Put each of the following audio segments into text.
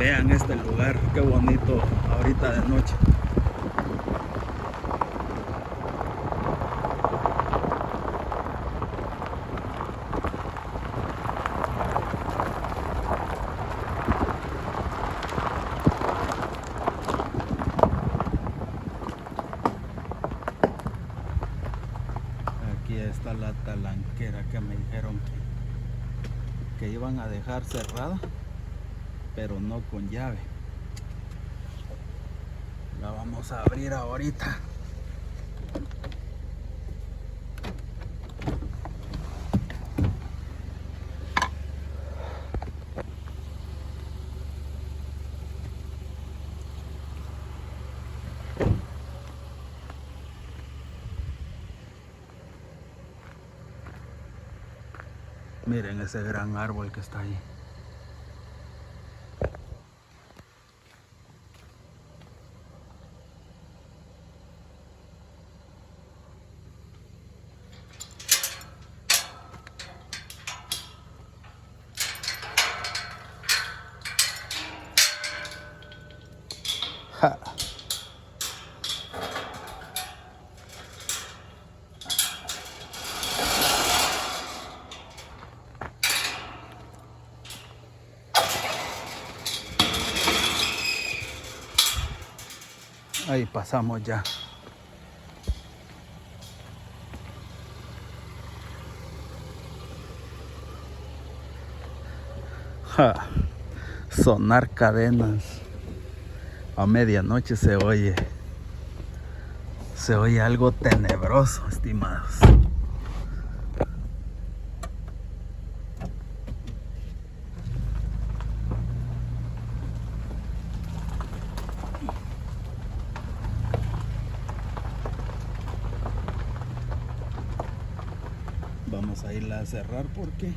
Vean este lugar, qué bonito ahorita de noche. Aquí está la talanquera que me dijeron que iban a dejar cerrada, pero no con llave. La vamos a abrir ahorita. Miren ese gran árbol que está ahí. Ja. Ahí pasamos ya. Ja. Sonar cadenas a medianoche se oye algo tenebroso, estimados. Vamos a irla a cerrar porque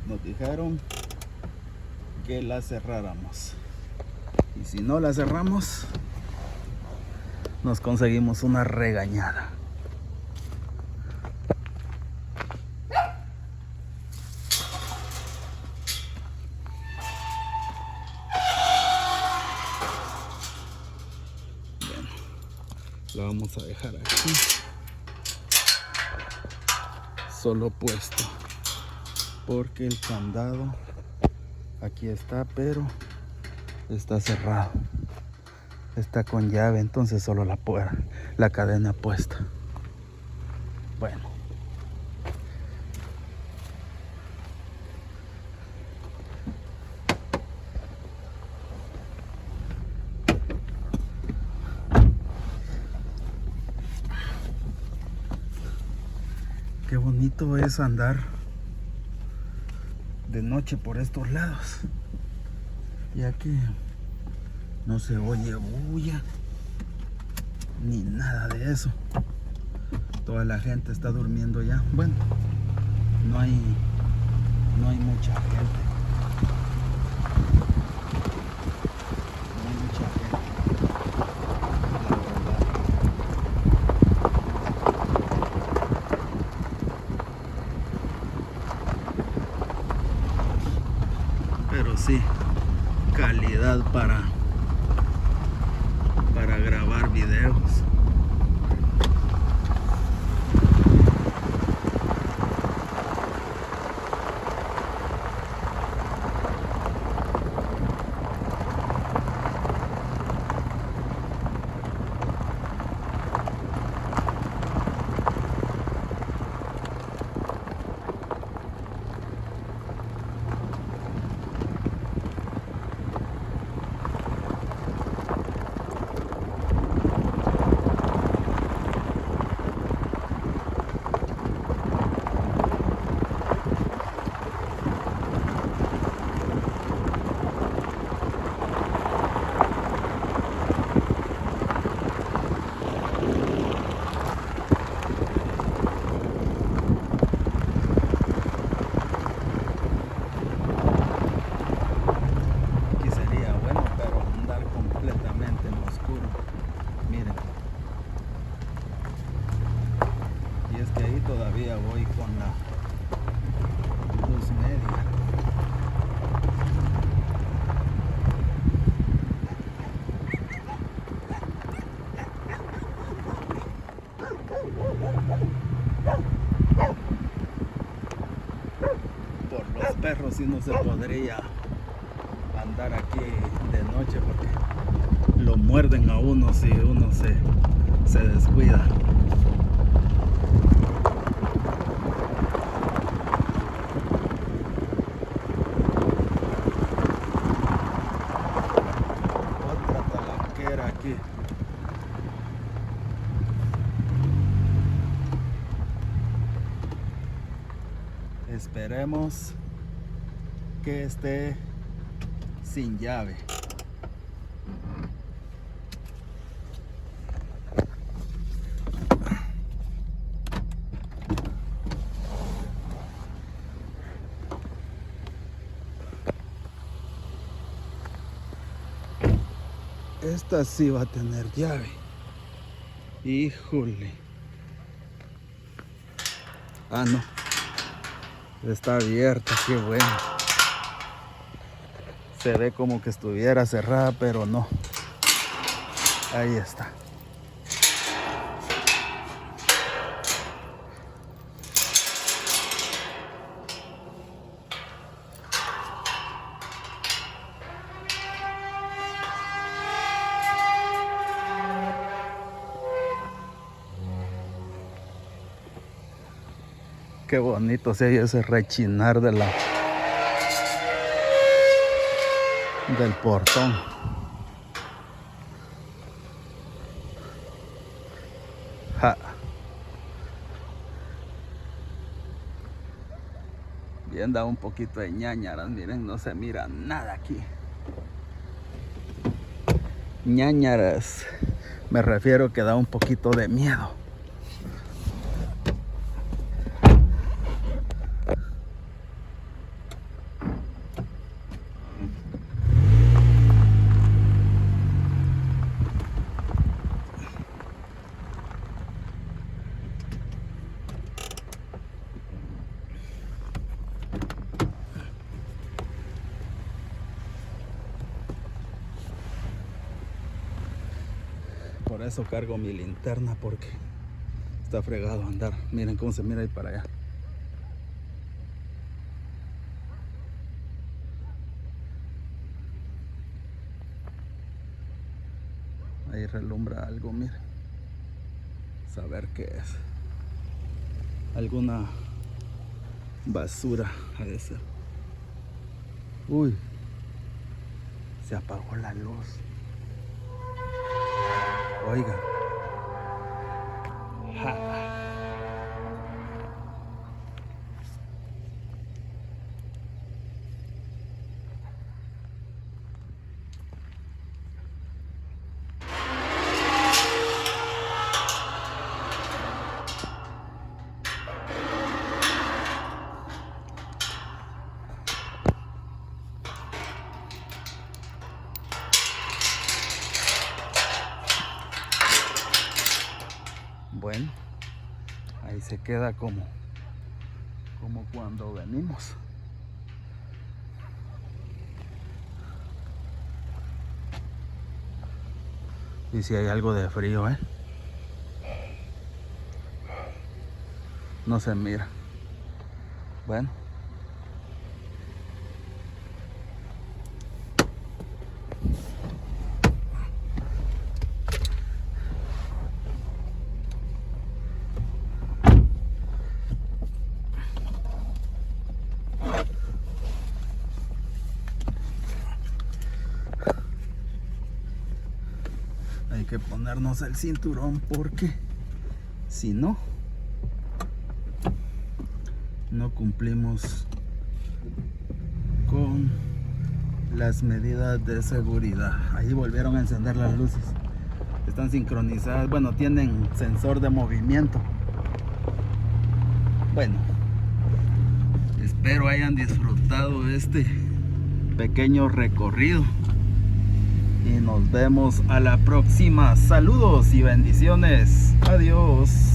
nos dijeron que la cerráramos, y si no la cerramos nos conseguimos una regañada. Bueno, la vamos a dejar aquí solo puesto porque el candado aquí está, pero está cerrado, está con llave, entonces solo la cadena puesta. Bueno, qué bonito es andar de noche por estos lados, ya que no se oye bulla ni nada de eso. Toda la gente está durmiendo ya. Bueno, no hay mucha gente. No hay mucha gente, la verdad. Pero sí, calidad para grabar videos. Todavía voy con la luz media. pero sí no se podría andar aquí de noche porque lo muerden a uno si uno se descuida. Otra talanquera aquí. Esperemos que esté sin llave. Esta sí va a tener llave. Híjole. Ah, no. Está abierta, qué bueno. Se ve como que estuviera cerrada, pero no. Ahí está. Qué bonito se oye ese rechinar del portón. Ja. Bien, da un poquito de ñañaras, miren, no se mira nada aquí. Ñañaras, me refiero que da un poquito de miedo. Por eso cargo mi linterna, porque está fregado andar. Miren cómo se mira ahí para allá. Ahí relumbra algo, miren. Saber qué es. Alguna basura ha de ser. Uy, se apagó la luz. Oigan. Ja. Bueno, ahí se queda como cuando venimos. Y si hay algo de frío, no se mira. Bueno. Hay que ponernos el cinturón porque si no, no cumplimos con las medidas de seguridad. Ahí volvieron a encender las luces. Están sincronizadas. Bueno, tienen sensor de movimiento. Bueno, espero hayan disfrutado este pequeño recorrido. Y nos vemos a la próxima. Saludos y bendiciones. Adiós.